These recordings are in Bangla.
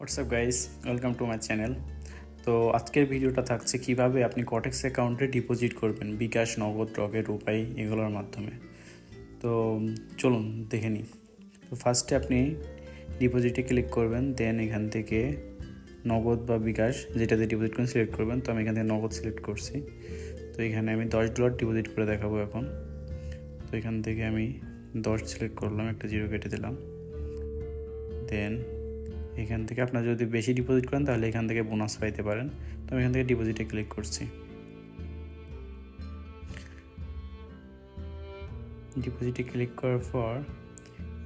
WhatsApp guys, welcome to my channel. তো আজকের ভিডিওটা থাকছে কিভাবে আপনি কটেক্স অ্যাকাউন্টে ডিপোজিট করবেন বিকাশ, নগদ, রকেট, রূপাই এগুলোর মাধ্যমে। তো চলুন দেখে নিই। তো ফার্স্টে আপনি ডিপোজিটে ক্লিক করবেন, দেন এখান থেকে নগদ বা বিকাশ যেটাতে ডিপোজিট করেন সিলেক্ট করবেন। তো আমি এখান থেকে নগদ সিলেক্ট করছি। তো এখানে আমি $10 ডিপোজিট করে দেখাবো এখন। তো এখান থেকে আমি 10 সিলেক্ট করলাম, একটা জিরো কেটে দিলাম। দেন এখান থেকে আপনার যদি বেশি ডিপোজিট করেন তাহলে এখান থেকে বোনাস পাইতে পারেন। তো আমি এখান থেকে ডিপোজিটে ক্লিক করছি। ডিপোজিটে ক্লিক করার পর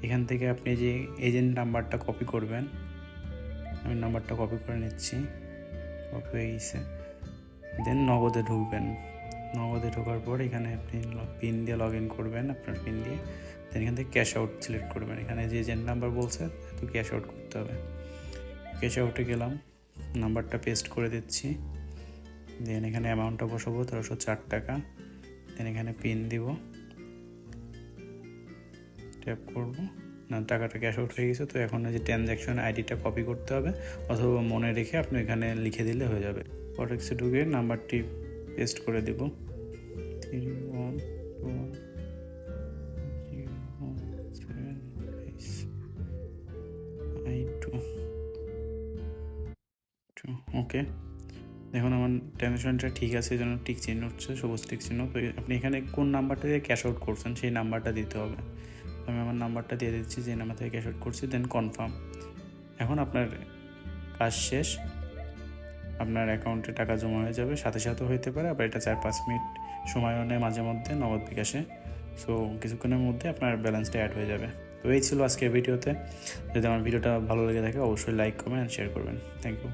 এখান থেকে আপনি যে এজেন্ট নাম্বারটা কপি করবেন, আমি নাম্বারটা কপি করে নিচ্ছি, কপি হয়ে গেছে। দেন নগদে ঢুকবেন। নগদে ঢোকার পর এখানে আপনি পিন দিয়ে লগ ইন করবেন, আপনার পিন দিয়ে। দেন এখান থেকে ক্যাশ আউট সিলেক্ট করবেন। এখানে যে এজেন্ট নাম্বার বলছে তো ক্যাশ আউট করতে হবে। ক্যাশ আউটে গেলাম, নাম্বারটা পেস্ট করে দিচ্ছি। দেন এখানে অ্যামাউন্টটা বসাবো 1304 টাকা। দেন এখানে পিন দিব, ট্যাপ করব, না টাকাটা ক্যাশ আউট হয়ে গেছে। তো এখন যে ট্রানজ্যাকশন আইডিটা কপি করতে হবে, অথবা মনে রেখে আপনি এখানে লিখে দিলে হয়ে যাবে। কটেক্সে ঢুকে নাম্বারটি পেস্ট করে দেব, 31210752। ওকে, দেখুন আমার ট্রানজ্যাকশনটা ঠিক আছে, এই জন্য টিক চিহ্ন হচ্ছে, সবুজ টিক চিহ্ন। তো আপনি এখানে কোন নাম্বারটা দিয়ে ক্যাশ আউট করছেন সেই নাম্বারটা দিতে হবে। তো আমি আমার নাম্বারটা দিয়ে দিচ্ছি, যে নাম্বার থেকে ক্যাশ আউট করছি, দেন কনফার্ম। এখন আপনার কাজ শেষ, আপনার অ্যাকাউন্টে টাকা জমা হয়ে যাবে। সাথে সাথেও হইতে পারে, আবার এটা 4-5 মিনিট সময়ও নেয় মাঝে মধ্যে নগদ বিকাশে। সো কিছুক্ষণের মধ্যে আপনার ব্যালেন্সটা অ্যাড হয়ে যাবে। তো এই ছিল আজকের ভিডিওতে। যদি আমার ভিডিওটা ভালো লেগে থাকে অবশ্যই লাইক, কমেন্ট, শেয়ার করবেন। Thank you.